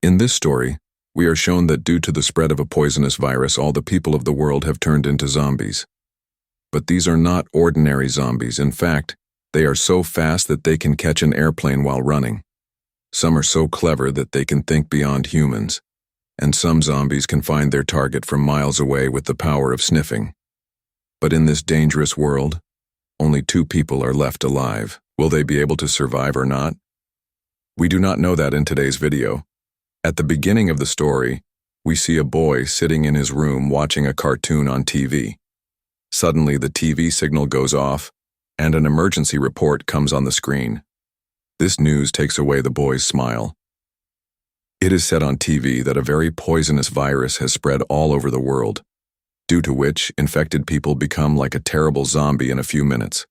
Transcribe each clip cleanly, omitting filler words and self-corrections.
In this story, we are shown that due to the spread of a poisonous virus, all the people of the world have turned into zombies. But these are not ordinary zombies. In fact, they are so fast that they can catch an airplane while running. Some are so clever that they can think beyond humans. And some zombies can find their target from miles away with the power of sniffing. But in this dangerous world, only 2 people are left alive. Will they be able to survive or not? We do not know that in today's video. At the beginning of the story, we see a boy sitting in his room watching a cartoon on TV. Suddenly, the TV signal goes off, and an emergency report comes on the screen. This news takes away the boy's smile. It is said on TV that a very poisonous virus has spread all over the world, due to which infected people become like a terrible zombie in a few minutes.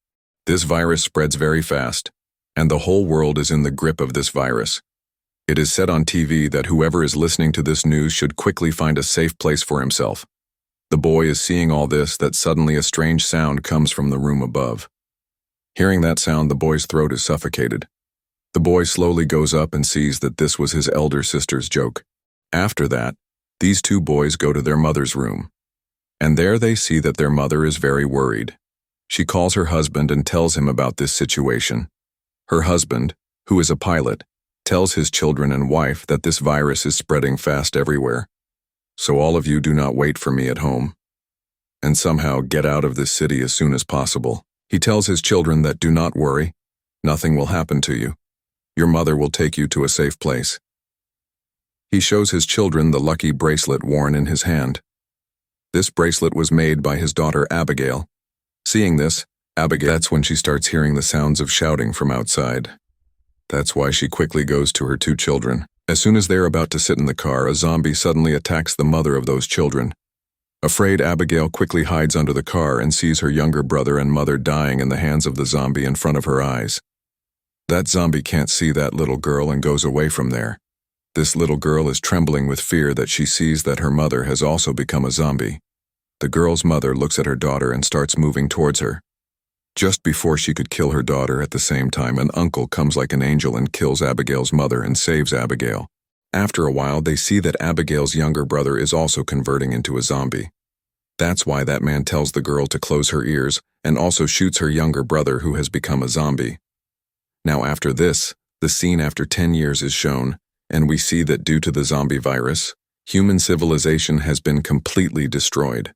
This virus spreads very fast, and the whole world is in the grip of this virus. It is said on TV that whoever is listening to this news should quickly find a safe place for himself. The boy is seeing all this that suddenly a strange sound comes from the room above. Hearing that sound, the boy's throat is suffocated. The boy slowly goes up and sees that this was his elder sister's joke. After that, these 2 boys go to their mother's room. And there they see that their mother is very worried. She calls her husband and tells him about this situation. Her husband, who is a pilot, tells his children and wife that this virus is spreading fast everywhere. So all of you do not wait for me at home, and somehow get out of this city as soon as possible. He tells his children that do not worry, nothing will happen to you. Your mother will take you to a safe place. He shows his children the lucky bracelet worn in his hand. This bracelet was made by his daughter Abigail. Seeing this, that's when she starts hearing the sounds of shouting from outside. That's why she quickly goes to her 2 children. As soon as they are about to sit in the car, a zombie suddenly attacks the mother of those children. Afraid, Abigail quickly hides under the car and sees her younger brother and mother dying in the hands of the zombie in front of her eyes. That zombie can't see that little girl and goes away from there. This little girl is trembling with fear that she sees that her mother has also become a zombie. The girl's mother looks at her daughter and starts moving towards her. Just before she could kill her daughter at the same time, an uncle comes like an angel and kills Abigail's mother and saves Abigail. After a while, they see that Abigail's younger brother is also converting into a zombie. That's why that man tells the girl to close her ears and also shoots her younger brother who has become a zombie. Now after this, the scene after 10 years is shown, and we see that due to the zombie virus, human civilization has been completely destroyed.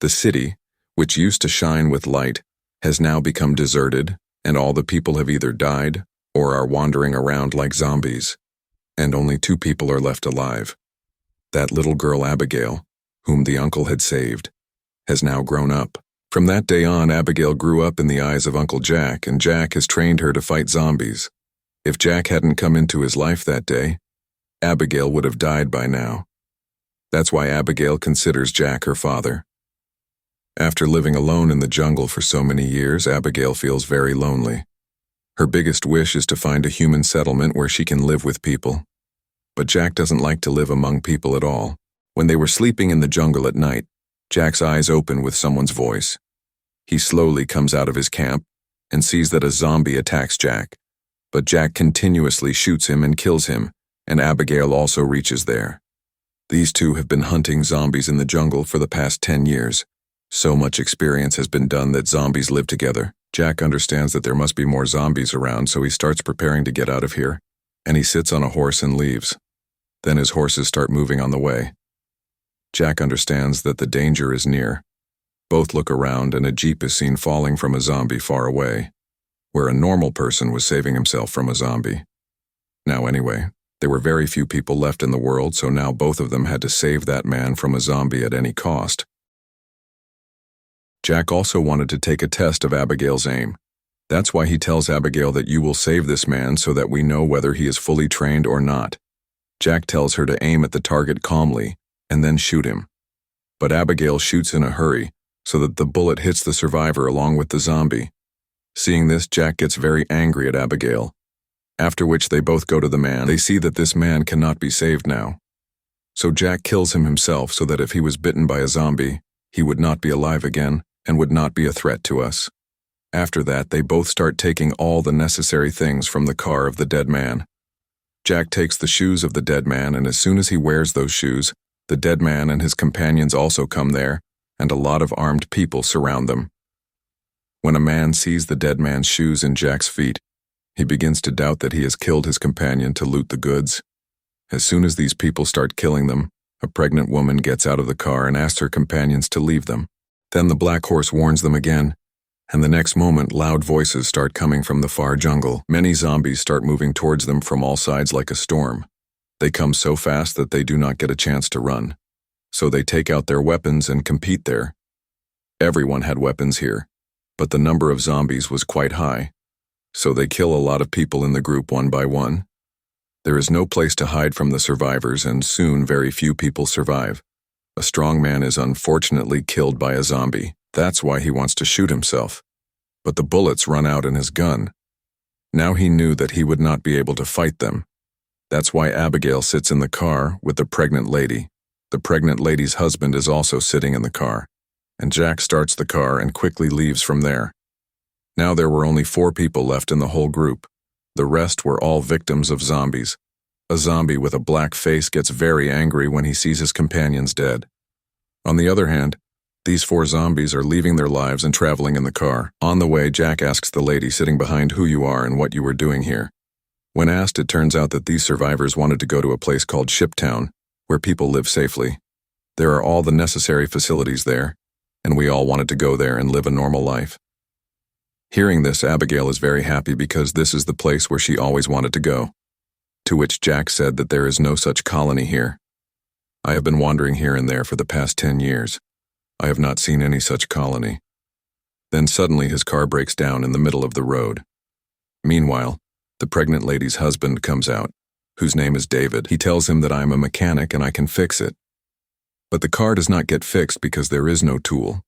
The city, which used to shine with light, has now become deserted, and all the people have either died or are wandering around like zombies. And only 2 people are left alive. That little girl Abigail, whom the uncle had saved, has now grown up. From that day on, Abigail grew up in the eyes of Uncle Jack, and Jack has trained her to fight zombies. If Jack hadn't come into his life that day, Abigail would have died by now. That's why Abigail considers Jack her father. After living alone in the jungle for so many years, Abigail feels very lonely. Her biggest wish is to find a human settlement where she can live with people. But Jack doesn't like to live among people at all. When they were sleeping in the jungle at night, Jack's eyes open with someone's voice. He slowly comes out of his camp and sees that a zombie attacks Jack. But Jack continuously shoots him and kills him, and Abigail also reaches there. These 2 have been hunting zombies in the jungle for the past 10 years. So much experience has been done that zombies live together. Jack understands that there must be more zombies around, so he starts preparing to get out of here, and he sits on a horse and leaves. Then his horses start moving on the way. Jack understands that the danger is near. Both look around, and a jeep is seen falling from a zombie far away, where a normal person was saving himself from a zombie. Now anyway, there were very few people left in the world, so now both of them had to save that man from a zombie at any cost. Jack also wanted to take a test of Abigail's aim. That's why he tells Abigail that you will save this man so that we know whether he is fully trained or not. Jack tells her to aim at the target calmly and then shoot him. But Abigail shoots in a hurry so that the bullet hits the survivor along with the zombie. Seeing this, Jack gets very angry at Abigail. After which they both go to the man. They see that this man cannot be saved now. So Jack kills him himself so that if he was bitten by a zombie, he would not be alive again and would not be a threat to us. After that, they both start taking all the necessary things from the car of the dead man. Jack takes the shoes of the dead man, and as soon as he wears those shoes, the dead man and his companions also come there, and a lot of armed people surround them. When a man sees the dead man's shoes in Jack's feet, he begins to doubt that he has killed his companion to loot the goods. As soon as these people start killing them, a pregnant woman gets out of the car and asks her companions to leave them. Then the black horse warns them again, and the next moment loud voices start coming from the far jungle. Many zombies start moving towards them from all sides like a storm. They come so fast that they do not get a chance to run. So they take out their weapons and compete there. Everyone had weapons here, but the number of zombies was quite high. So they kill a lot of people in the group one by one. There is no place to hide from the survivors, and soon very few people survive. A strong man is unfortunately killed by a zombie. That's why he wants to shoot himself. But the bullets run out in his gun. Now he knew that he would not be able to fight them. That's why Abigail sits in the car with the pregnant lady. The pregnant lady's husband is also sitting in the car, and Jack starts the car and quickly leaves from there. Now there were only 4 people left in the whole group. The rest were all victims of zombies. A zombie with a black face gets very angry when he sees his companions dead. On the other hand, these 4 zombies are leaving their lives and traveling in the car. On the way, Jack asks the lady sitting behind who you are and what you were doing here. When asked, it turns out that these survivors wanted to go to a place called Shiptown, where people live safely. There are all the necessary facilities there, and we all wanted to go there and live a normal life. Hearing this, Abigail is very happy because this is the place where she always wanted to go. To which Jack said that there is no such colony here. I have been wandering here and there for the past 10 years. I have not seen any such colony. Then suddenly his car breaks down in the middle of the road. Meanwhile, the pregnant lady's husband comes out, whose name is David. He tells him that I am a mechanic and I can fix it. But the car does not get fixed because there is no tool.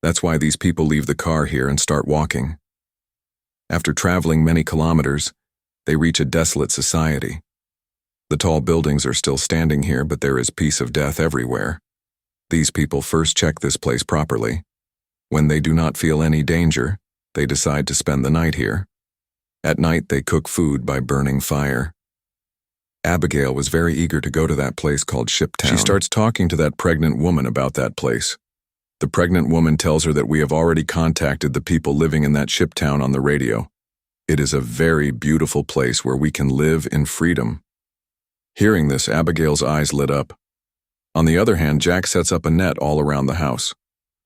That's why these people leave the car here and start walking. After traveling many kilometers, they reach a desolate society. The tall buildings are still standing here, but there is peace of death everywhere. These people first check this place properly. When they do not feel any danger, they decide to spend the night here. At night, they cook food by burning fire. Abigail was very eager to go to that place called Shiptown. She starts talking to that pregnant woman about that place. The pregnant woman tells her that we have already contacted the people living in that Shiptown on the radio. It is a very beautiful place where we can live in freedom. Hearing this, Abigail's eyes lit up. On the other hand, Jack sets up a net all around the house,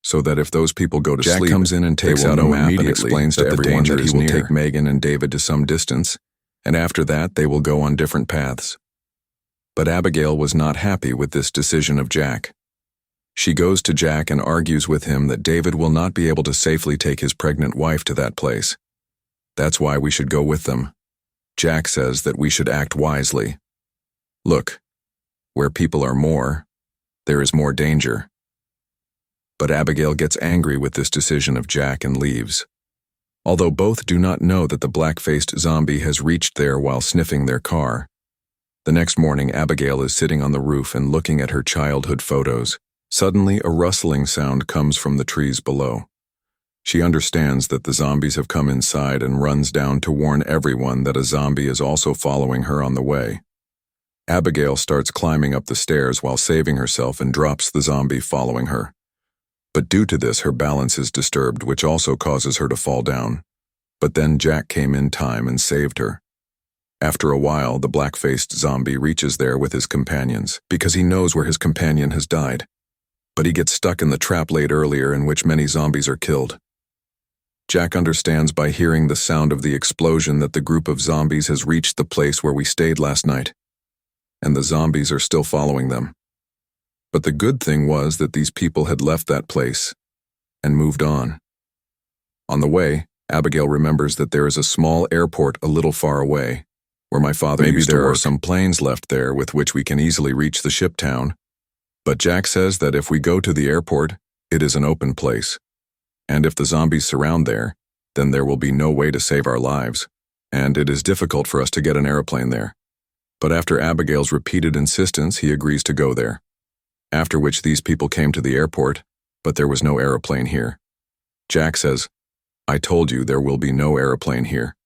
so that if those people go to sleep, Jack comes in and takes out a map and explains to everyone that he will take Megan and David to some distance, and after that they will go on different paths. But Abigail was not happy with this decision of Jack. She goes to Jack and argues with him that David will not be able to safely take his pregnant wife to that place. That's why we should go with them. Jack says that we should act wisely. Look, where people are more, there is more danger. But Abigail gets angry with this decision of Jack and leaves. Although both do not know that the black-faced zombie has reached there while sniffing their car. The next morning, Abigail is sitting on the roof and looking at her childhood photos. Suddenly, a rustling sound comes from the trees below. She understands that the zombies have come inside and runs down to warn everyone that a zombie is also following her on the way. Abigail starts climbing up the stairs while saving herself and drops the zombie following her. But due to this, her balance is disturbed, which also causes her to fall down. But then Jack came in time and saved her. After a while, the black-faced zombie reaches there with his companions, because he knows where his companion has died. But he gets stuck in the trap laid earlier in which many zombies are killed. Jack understands by hearing the sound of the explosion that the group of zombies has reached the place where we stayed last night, and the zombies are still following them. But the good thing was that these people had left that place and moved on. On the way, Abigail remembers that there is a small airport a little far away, where my father used to work. Maybe there are some planes left there with which we can easily reach the ship town. But Jack says that if we go to the airport, it is an open place. And if the zombies surround there, then there will be no way to save our lives, and it is difficult for us to get an airplane there. But after Abigail's repeated insistence, he agrees to go there. After which these people came to the airport, but there was no airplane here. Jack says, "I told you there will be no airplane here."